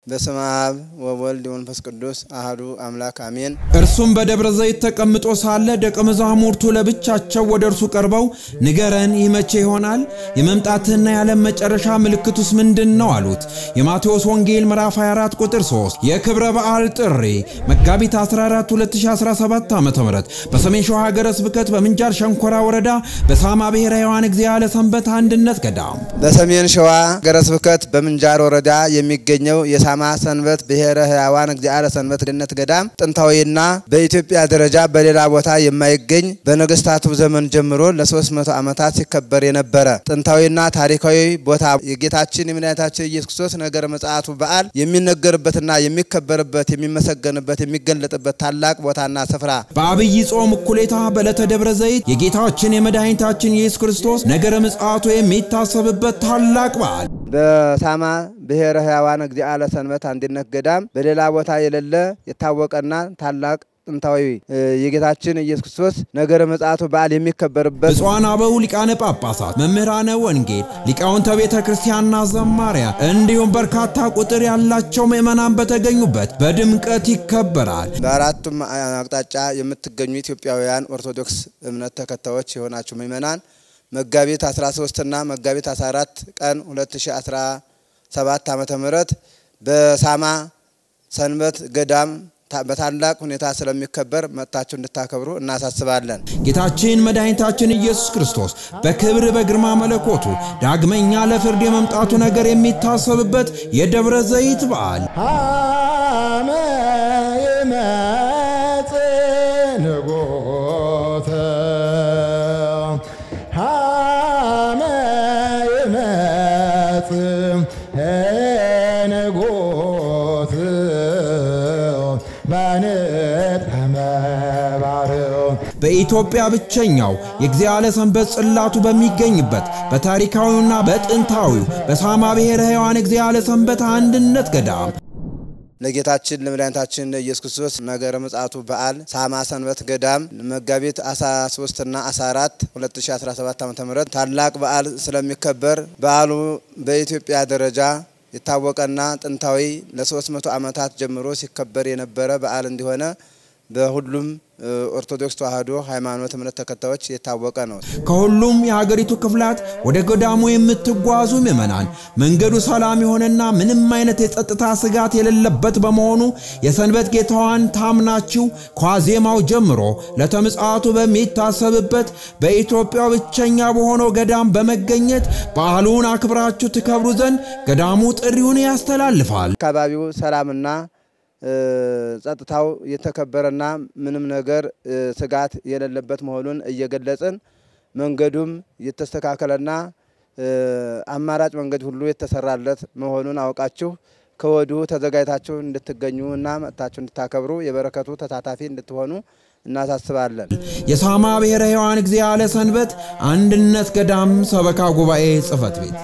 በስመ አብ ወወልድ ወመንፈስ ቅዱስ አሐዱ አምላክ አሜን። እርሱም በደብረ ዘይት ተቀምጦ ሳለ ደቀ መዛሙርቱ ለብቻቸው ወደ እርሱ ቀርበው ንገረን ይህ መቼ ይሆናል? የመምጣትህና የዓለም መጨረሻ ምልክቱስ ምንድነው? አሉት። የማቴዎስ ወንጌል ምዕራፍ 24 ቁጥር 3 የክብረ በዓል ጥሪ መጋቢት 14 2017 ዓ.ም በሰሜን ሸዋ ሀገረ ስብከት በምንጃር ሸንኮራ ወረዳ በሳማ ብሔረ ሕያዋን እግዚአብሔር ሰንበት አንድነት ገዳም በሰሜን ሸዋ ሀገረ ስብከት በምንጃር ወረዳ የሚገኘው የሳማ ሰንበት ብሔረ ሕያዋን እግዚአብሔር ሰንበት አንድነት ገዳም ጥንታዊና በኢትዮጵያ ደረጃ በሌላ ቦታ የማይገኝ በነገስታቱ ዘመን ጀምሮ ለ300 ዓመታት ሲከበር የነበረ ጥንታዊና ታሪካዊ ቦታ የጌታችን የመድኃኒታችን ኢየሱስ ክርስቶስ ነገረ ምጽአቱ በዓል የሚነገርበትና የሚከበርበት የሚመሰገንበት የሚገለጥበት ታላቅ ቦታና ስፍራ በአብይ ጾም እኩሌታ በዕለተ ደብረ ዘይት የጌታችን የመድኃኒታችን ኢየሱስ ክርስቶስ ነገረ ምጽአቱ የሚታሰብበት ታላቅ በዓል በሳማ ብሔረ ሕያዋን እግዚአብሔር ሰንበት አንድነት ገዳም በሌላ ቦታ የሌለ የታወቀና ታላቅ ጥንታዊ የጌታችን ኢየሱስ ክርስቶስ ነገረ ምጽአቱ በዓል የሚከበርበት ብፁዓን አበው ሊቃነ ጳጳሳት መምህራነ ወንጌል ሊቃውንተ ቤተ ክርስቲያንና ዘማሪያን እንዲሁም በርካታ ቁጥር ያላቸው ምእመናን በተገኙበት በድምቀት ይከበራል። በአራቱም አቅጣጫ የምትገኙ ኢትዮጵያውያን ኦርቶዶክስ እምነት ተከታዮች የሆናችሁ ምእመናን መጋቢት 13 እና መጋቢት 14 ቀን 2017 ዓመተ ምህረት በሳማ ሰንበት ገዳም በታላቅ ሁኔታ ስለሚከበር መጣችሁ እንድታከብሩ እናሳስባለን። ጌታችን መድኃኒታችን ኢየሱስ ክርስቶስ በክብር በግርማ መለኮቱ ዳግመኛ ለፍርድ የመምጣቱ ነገር የሚታሰብበት የደብረ ዘይት በዓል በኢትዮጵያ ብቸኛው የእግዚአብሔር ሰንበት ጽላቱ በሚገኝበት በታሪካዊውና በጥንታዊው በሳማ ብሔረ ሕያዋን እግዚአብሔር ሰንበት አንድነት ገዳም ለጌታችን ለመድኃኒታችን ኢየሱስ ክርስቶስ ነገረ ምጽአቱ በዓል ሳማ ሰንበት ገዳም መጋቢት 13 እና 14 2017 ዓ.ም ታላቅ በዓል ስለሚከበር በዓሉ በኢትዮጵያ ደረጃ የታወቀና ጥንታዊ ለ300 ዓመታት ጀምሮ ሲከበር የነበረ በዓል እንዲሆነ በሁሉም ኦርቶዶክስ ተዋህዶ ሃይማኖት እምነት ተከታዮች የታወቀ ነው። ከሁሉም የሀገሪቱ ክፍላት ወደ ገዳሙ የምትጓዙ ምእመናን መንገዱ ሰላም የሆነና ምንም አይነት የጸጥታ ስጋት የሌለበት በመሆኑ የሰንበት ጌታዋን ታምናችሁ ኳዜማው ጀምሮ ለተምጽአቱ በሚታሰብበት በኢትዮጵያ ብቸኛ በሆነው ገዳም በመገኘት በዓሉን አክብራችሁ ትከብሩ ዘንድ ገዳሙ ጥሪውን ያስተላልፋል። አካባቢው ሰላምና ጸጥታው የተከበረና ምንም ነገር ስጋት የሌለበት መሆኑን እየገለጽን መንገዱም የተስተካከለና አማራጭ መንገድ ሁሉ የተሰራለት መሆኑን አውቃችሁ ከወዲሁ ተዘጋጅታችሁ እንድትገኙና መጣችሁ እንድታከብሩ የበረከቱ ተሳታፊ እንድትሆኑ እናሳስባለን። የሳማ ብሔረ ሕያዋን እግዚአብሔር ሰንበት አንድነት ገዳም ሰበካ ጉባኤ ጽሕፈት ቤት